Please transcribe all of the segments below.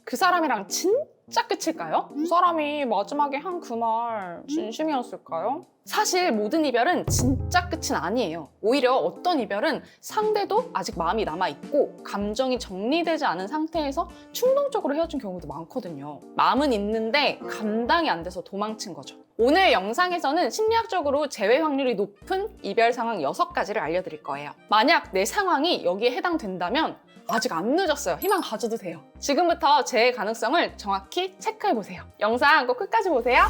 그 사람이랑 진짜 끝일까요? 그 사람이 마지막에 한 그 말 진심이었을까요? 사실 모든 이별은 진짜 끝은 아니에요. 오히려 어떤 이별은 상대도 아직 마음이 남아있고 감정이 정리되지 않은 상태에서 충동적으로 헤어진 경우도 많거든요. 마음은 있는데 감당이 안 돼서 도망친 거죠. 오늘 영상에서는 심리학적으로 재회 확률이 높은 이별 상황 6가지를 알려드릴 거예요. 만약 내 상황이 여기에 해당된다면 아직 안 늦었어요. 희망 가져도 돼요. 지금부터 재회 가능성을 정확히 체크해보세요. 영상 꼭 끝까지 보세요.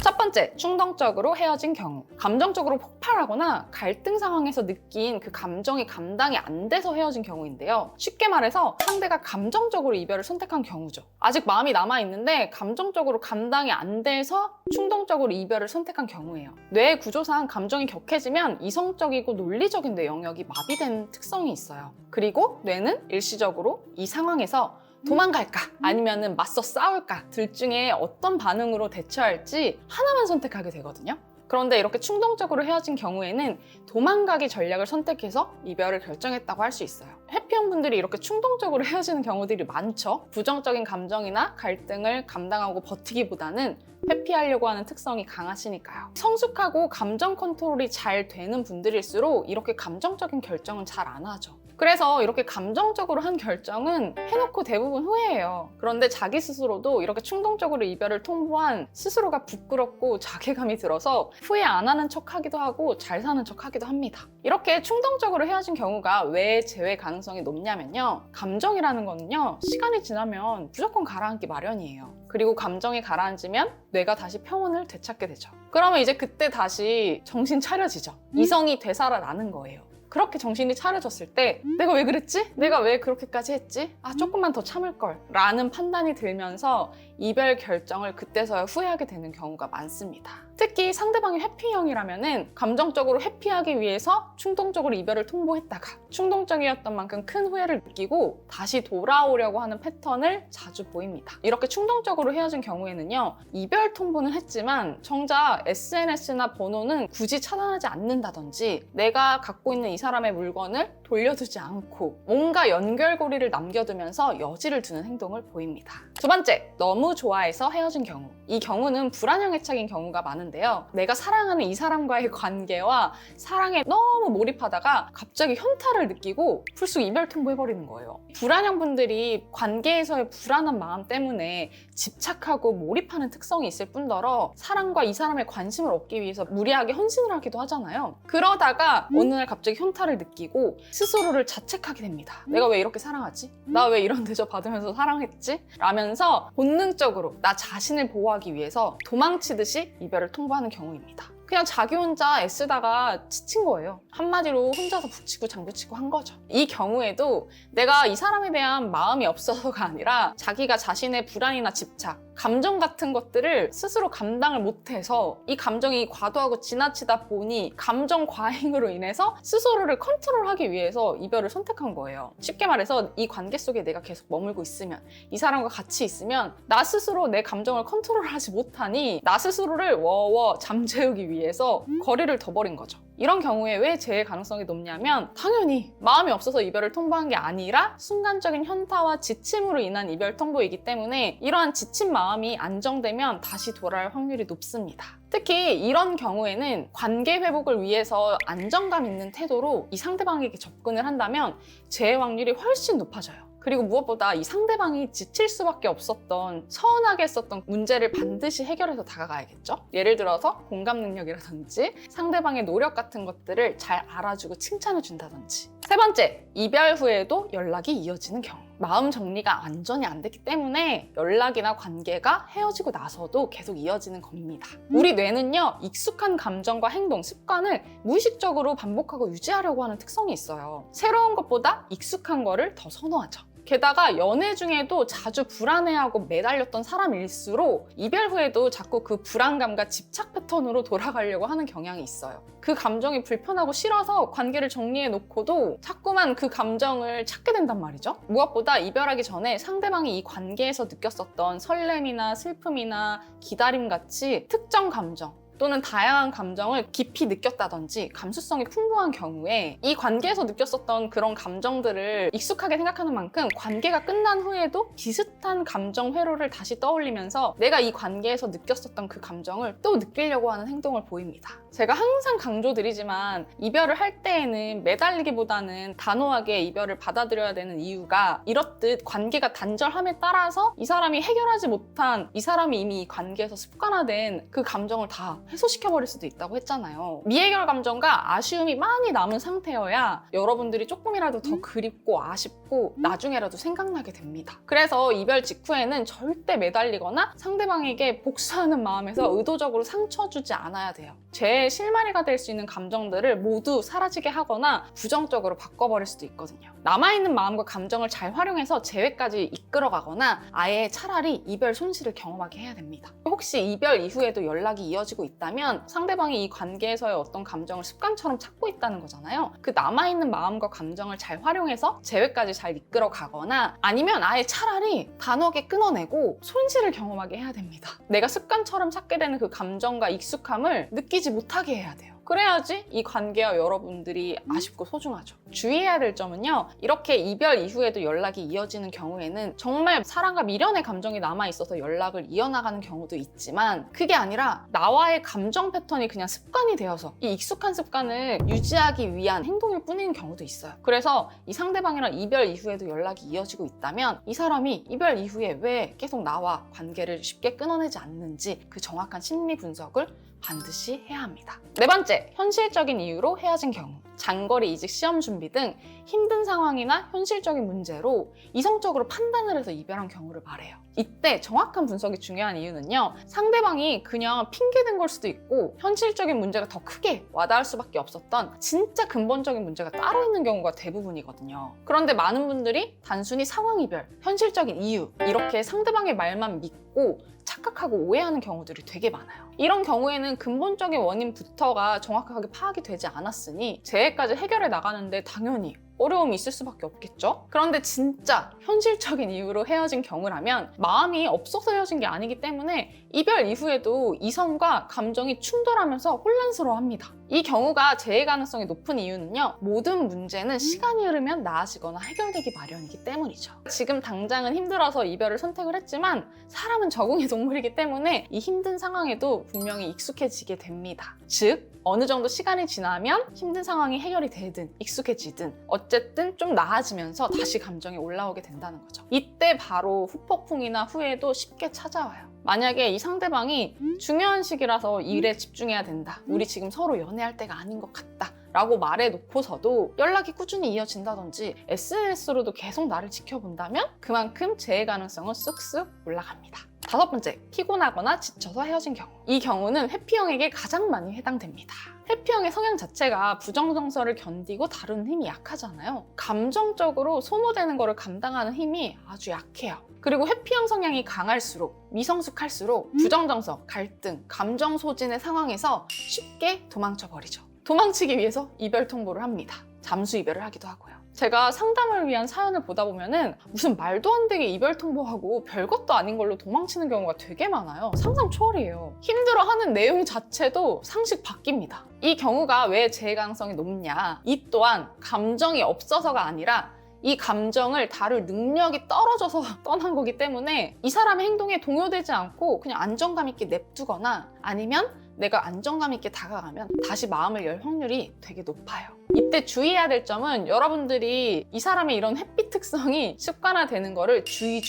첫 번째, 충동적으로 헤어진 경우. 감정적으로 폭발하거나 갈등 상황에서 느낀 그 감정이 감당이 안 돼서 헤어진 경우인데요. 쉽게 말해서 상대가 감정적으로 이별을 선택한 경우죠. 아직 마음이 남아있는데 감정적으로 감당이 안 돼서 충동적으로 이별을 선택한 경우예요. 뇌 구조상 감정이 격해지면 이성적이고 논리적인 뇌 영역이 마비된 특성이 있어요. 그리고 뇌는 일시적으로 이 상황에서 도망갈까? 아니면은 맞서 싸울까? 둘 중에 어떤 반응으로 대처할지 하나만 선택하게 되거든요. 그런데 이렇게 충동적으로 헤어진 경우에는 도망가기 전략을 선택해서 이별을 결정했다고 할 수 있어요. 해피한 분들이 이렇게 충동적으로 헤어지는 경우들이 많죠. 부정적인 감정이나 갈등을 감당하고 버티기보다는 회피하려고 하는 특성이 강하시니까요. 성숙하고 감정 컨트롤이 잘 되는 분들일수록 이렇게 감정적인 결정은 잘 안 하죠. 그래서 이렇게 감정적으로 한 결정은 해놓고 대부분 후회해요. 그런데 자기 스스로도 이렇게 충동적으로 이별을 통보한 스스로가 부끄럽고 자괴감이 들어서 후회 안 하는 척하기도 하고 잘 사는 척하기도 합니다. 이렇게 충동적으로 헤어진 경우가 왜 재회 가능성이 높냐면요. 감정이라는 거는요. 시간이 지나면 무조건 가라앉기 마련이에요. 그리고 감정이 가라앉으면 뇌가 다시 평온을 되찾게 되죠. 그러면 이제 그때 다시 정신 차려지죠. 이성이 되살아나는 거예요. 그렇게 정신이 차려졌을 때 내가 왜 그랬지? 내가 왜 그렇게까지 했지? 조금만 더 참을걸 라는 판단이 들면서 이별 결정을 그때서야 후회하게 되는 경우가 많습니다. 특히 상대방이 회피형이라면 감정적으로 회피하기 위해서 충동적으로 이별을 통보했다가 충동적이었던 만큼 큰 후회를 느끼고 다시 돌아오려고 하는 패턴을 자주 보입니다. 이렇게 충동적으로 헤어진 경우에는요. 이별 통보는 했지만 정작 SNS나 번호는 굳이 차단하지 않는다든지 내가 갖고 있는 이 사람의 물건을 돌려두지 않고 뭔가 연결고리를 남겨두면서 여지를 두는 행동을 보입니다. 두 번째, 너무 좋아해서 헤어진 경우. 이 경우는 불안형 애착인 경우가 많은데요. 내가 사랑하는 이 사람과의 관계와 사랑에 너무 몰입하다가 갑자기 현타를 느끼고 불쑥 이별 통보해버리는 거예요. 불안형 분들이 관계에서의 불안한 마음 때문에 집착하고 몰입하는 특성이 있을 뿐더러 사랑과 이 사람의 관심을 얻기 위해서 무리하게 헌신을 하기도 하잖아요. 그러다가 어느 날 갑자기 현타를 느끼고 스스로를 자책하게 됩니다. 내가 왜 이렇게 사랑하지? 나 왜 이런 대접 받으면서 사랑했지? 라면서 본능적으로 나 자신을 보호하기 위해서 도망치듯이 이별을 통보하는 경우입니다. 그냥 자기 혼자 애쓰다가 지친 거예요. 한마디로 혼자서 북치고 장구치고 한 거죠. 이 경우에도 내가 이 사람에 대한 마음이 없어서가 아니라 자기가 자신의 불안이나 집착, 감정 같은 것들을 스스로 감당을 못해서 이 감정이 과도하고 지나치다 보니 감정 과잉으로 인해서 스스로를 컨트롤하기 위해서 이별을 선택한 거예요. 쉽게 말해서 이 관계 속에 내가 계속 머물고 있으면 이 사람과 같이 있으면 나 스스로 내 감정을 컨트롤하지 못하니 나 스스로를 워워 잠재우기 위해서 거리를 둬버린 거죠. 이런 경우에 왜 재해 가능성이 높냐면 당연히 마음이 없어서 이별을 통보한 게 아니라 순간적인 현타와 지침으로 인한 이별 통보이기 때문에 이러한 지친 마음이 안정되면 다시 돌아올 확률이 높습니다. 특히 이런 경우에는 관계 회복을 위해서 안정감 있는 태도로 이 상대방에게 접근을 한다면 재해 확률이 훨씬 높아져요. 그리고 무엇보다 이 상대방이 지칠 수밖에 없었던 서운하게 했었던 문제를 반드시 해결해서 다가가야겠죠? 예를 들어서 공감 능력이라든지 상대방의 노력 같은 것들을 잘 알아주고 칭찬해 준다든지. 세 번째, 이별 후에도 연락이 이어지는 경우. 마음 정리가 완전히 안 됐기 때문에 연락이나 관계가 헤어지고 나서도 계속 이어지는 겁니다. 우리 뇌는요, 익숙한 감정과 행동, 습관을 무의식적으로 반복하고 유지하려고 하는 특성이 있어요. 새로운 것보다 익숙한 거를 더 선호하죠. 게다가 연애 중에도 자주 불안해하고 매달렸던 사람일수록 이별 후에도 자꾸 그 불안감과 집착 패턴으로 돌아가려고 하는 경향이 있어요. 그 감정이 불편하고 싫어서 관계를 정리해 놓고도 자꾸만 그 감정을 찾게 된단 말이죠. 무엇보다 이별하기 전에 상대방이 이 관계에서 느꼈었던 설렘이나 슬픔이나 기다림 같이 특정 감정, 또는 다양한 감정을 깊이 느꼈다든지 감수성이 풍부한 경우에 이 관계에서 느꼈었던 그런 감정들을 익숙하게 생각하는 만큼 관계가 끝난 후에도 비슷한 감정 회로를 다시 떠올리면서 내가 이 관계에서 느꼈었던 그 감정을 또 느끼려고 하는 행동을 보입니다. 제가 항상 강조드리지만 이별을 할 때에는 매달리기보다는 단호하게 이별을 받아들여야 되는 이유가 이렇듯 관계가 단절함에 따라서 이 사람이 해결하지 못한, 이 사람이 이미 이 관계에서 습관화된 그 감정을 다 해소시켜버릴 수도 있다고 했잖아요. 미해결 감정과 아쉬움이 많이 남은 상태여야 여러분들이 조금이라도 더 그립고 아쉽고 나중에라도 생각나게 됩니다. 그래서 이별 직후에는 절대 매달리거나 상대방에게 복수하는 마음에서 의도적으로 상처 주지 않아야 돼요. 제 실마리가 될 수 있는 감정들을 모두 사라지게 하거나 부정적으로 바꿔버릴 수도 있거든요. 남아있는 마음과 감정을 잘 활용해서 재회까지 이끌어가거나 아예 차라리 이별 손실을 경험하게 해야 됩니다. 혹시 이별 이후에도 연락이 이어지고 있다면 상대방이 이 관계에서의 어떤 감정을 습관처럼 찾고 있다는 거잖아요. 그 남아있는 마음과 감정을 잘 활용해서 재회까지 잘 이끌어가거나 아니면 아예 차라리 단호하게 끊어내고 손실을 경험하게 해야 됩니다. 내가 습관처럼 찾게 되는 그 감정과 익숙함을 느끼지 못하게 해야 돼요. 그래야지 이 관계와 여러분들이 아쉽고 소중하죠. 주의해야 될 점은요, 이렇게 이별 이후에도 연락이 이어지는 경우에는 정말 사랑과 미련의 감정이 남아있어서 연락을 이어나가는 경우도 있지만 그게 아니라 나와의 감정 패턴이 그냥 습관이 되어서 이 익숙한 습관을 유지하기 위한 행동일 뿐인 경우도 있어요. 그래서 이 상대방이랑 이별 이후에도 연락이 이어지고 있다면 이 사람이 이별 이후에 왜 계속 나와 관계를 쉽게 끊어내지 않는지 그 정확한 심리 분석을 반드시 해야 합니다. 네 번째, 현실적인 이유로 헤어진 경우. 장거리 이직 시험 준비 등 힘든 상황이나 현실적인 문제로 이성적으로 판단을 해서 이별한 경우를 말해요. 이때 정확한 분석이 중요한 이유는요, 상대방이 그냥 핑계댄 걸 수도 있고 현실적인 문제가 더 크게 와닿을 수밖에 없었던 진짜 근본적인 문제가 따로 있는 경우가 대부분이거든요. 그런데 많은 분들이 단순히 상황 이별, 현실적인 이유 이렇게 상대방의 말만 믿고 착각하고 오해하는 경우들이 되게 많아요. 이런 경우에는 근본적인 원인부터가 정확하게 파악이 되지 않았으니 재해까지 해결해 나가는데 당연히 어려움이 있을 수밖에 없겠죠? 그런데 진짜 현실적인 이유로 헤어진 경우라면 마음이 없어서 헤어진 게 아니기 때문에 이별 이후에도 이성과 감정이 충돌하면서 혼란스러워합니다. 이 경우가 재해 가능성이 높은 이유는요, 모든 문제는 시간이 흐르면 나아지거나 해결되기 마련이기 때문이죠. 지금 당장은 힘들어서 이별을 선택을 했지만 사람은 적응의 동물이기 때문에 이 힘든 상황에도 분명히 익숙해지게 됩니다. 즉, 어느 정도 시간이 지나면 힘든 상황이 해결이 되든 익숙해지든 어쨌든 좀 나아지면서 다시 감정이 올라오게 된다는 거죠. 이때 바로 후폭풍이나 후회도 쉽게 찾아와요. 만약에 이 상대방이 중요한 시기라서 일에 집중해야 된다, 우리 지금 서로 연애할 때가 아닌 것 같다 라고 말해놓고서도 연락이 꾸준히 이어진다든지 SNS로도 계속 나를 지켜본다면 그만큼 재해 가능성은 쑥쑥 올라갑니다. 다섯 번째, 피곤하거나 지쳐서 헤어진 경우. 이 경우는 회피형에게 가장 많이 해당됩니다. 회피형의 성향 자체가 부정정서를 견디고 다루는 힘이 약하잖아요. 감정적으로 소모되는 거를 감당하는 힘이 아주 약해요. 그리고 회피형 성향이 강할수록, 미성숙할수록 부정정서, 갈등, 감정 소진의 상황에서 쉽게 도망쳐버리죠. 도망치기 위해서 이별 통보를 합니다. 잠수 이별을 하기도 하고요. 제가 상담을 위한 사연을 보다 보면은 무슨 말도 안 되게 이별 통보하고 별것도 아닌 걸로 도망치는 경우가 되게 많아요. 상상 초월이에요. 힘들어하는 내용 자체도 상식 바뀝니다. 이 경우가 왜 재해 가능성이 높냐? 이 또한 감정이 없어서가 아니라 이 감정을 다룰 능력이 떨어져서 떠난 거기 때문에 이 사람의 행동에 동요되지 않고 그냥 안정감 있게 냅두거나 아니면 내가 안정감 있게 다가가면 다시 마음을 열 확률이 되게 높아요. 이때 주의해야 될 점은 여러분들이 이 사람의 이런 회피 특성이 습관화되는 거를 주의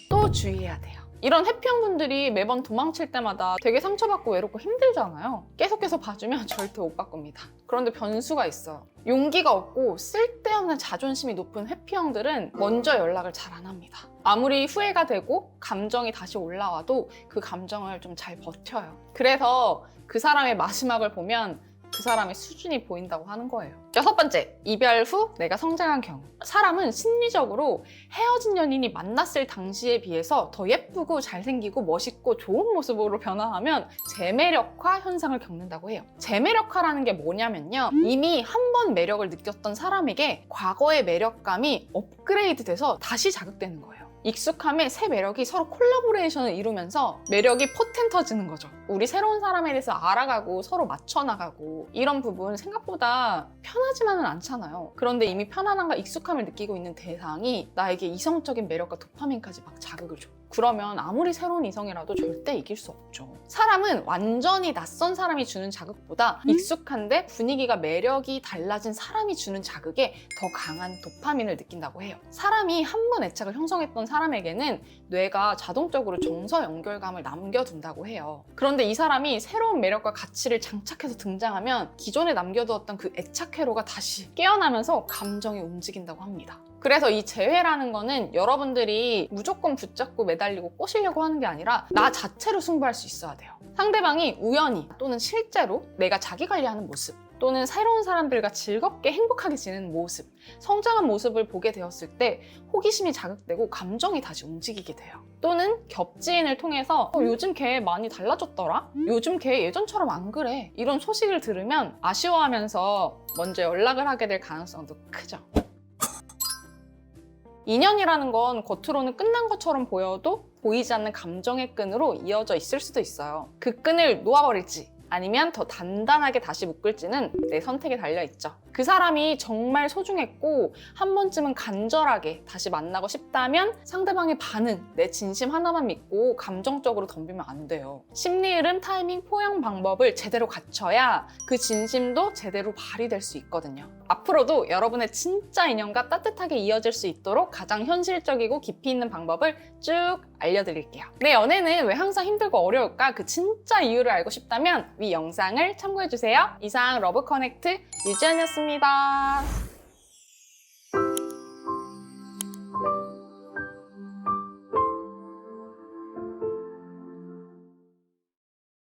또 주의해야 돼요. 이런 회피형분들이 매번 도망칠 때마다 되게 상처받고 외롭고 힘들잖아요. 계속해서 봐주면 절대 못 바꿉니다. 그런데 변수가 있어요. 용기가 없고 쓸데없는 자존심이 높은 회피형들은 먼저 연락을 잘 안 합니다. 아무리 후회가 되고 감정이 다시 올라와도 그 감정을 좀 잘 버텨요. 그래서 그 사람의 마지막을 보면 그 사람의 수준이 보인다고 하는 거예요. 여섯 번째, 이별 후 내가 성장한 경우. 사람은 심리적으로 헤어진 연인이 만났을 당시에 비해서 더 예쁘고 잘생기고 멋있고 좋은 모습으로 변화하면 재매력화 현상을 겪는다고 해요. 재매력화라는 게 뭐냐면요, 이미 한 번 매력을 느꼈던 사람에게 과거의 매력감이 업그레이드 돼서 다시 자극되는 거예요. 익숙함에 새 매력이 서로 콜라보레이션을 이루면서 매력이 포텐 터지는 거죠. 우리 새로운 사람에 대해서 알아가고 서로 맞춰나가고 이런 부분 생각보다 편하지만은 않잖아요. 그런데 이미 편안함과 익숙함을 느끼고 있는 대상이 나에게 이성적인 매력과 도파민까지 막 자극을 줘. 그러면 아무리 새로운 이성이라도 절대 이길 수 없죠. 사람은 완전히 낯선 사람이 주는 자극보다 익숙한데 분위기가 매력이 달라진 사람이 주는 자극에 더 강한 도파민을 느낀다고 해요. 사람이 한 번 애착을 형성했던 사람에게는 뇌가 자동적으로 정서 연결감을 남겨둔다고 해요. 그런데 이 사람이 새로운 매력과 가치를 장착해서 등장하면 기존에 남겨두었던 그 애착 회로가 다시 깨어나면서 감정이 움직인다고 합니다. 그래서 이 재회라는 거는 여러분들이 무조건 붙잡고 매달리고 꼬시려고 하는 게 아니라 나 자체로 승부할 수 있어야 돼요. 상대방이 우연히 또는 실제로 내가 자기 관리하는 모습 또는 새로운 사람들과 즐겁게 행복하게 지내는 모습, 성장한 모습을 보게 되었을 때 호기심이 자극되고 감정이 다시 움직이게 돼요. 또는 겹지인을 통해서 요즘 걔 많이 달라졌더라? 요즘 걔 예전처럼 안 그래? 이런 소식을 들으면 아쉬워하면서 먼저 연락을 하게 될 가능성도 크죠. 인연이라는 건 겉으로는 끝난 것처럼 보여도 보이지 않는 감정의 끈으로 이어져 있을 수도 있어요. 그 끈을 놓아버릴지 아니면 더 단단하게 다시 묶을지는 내 선택에 달려있죠. 그 사람이 정말 소중했고 한 번쯤은 간절하게 다시 만나고 싶다면 상대방의 반응, 내 진심 하나만 믿고 감정적으로 덤비면 안 돼요. 심리 흐름, 타이밍, 포용 방법을 제대로 갖춰야 그 진심도 제대로 발휘될 수 있거든요. 앞으로도 여러분의 진짜 인연과 따뜻하게 이어질 수 있도록 가장 현실적이고 깊이 있는 방법을 쭉 알려드릴게요. 내 연애는 왜 항상 힘들고 어려울까? 그 진짜 이유를 알고 싶다면 위 영상을 참고해주세요. 이상 러브커넥트 유지연이었습니다.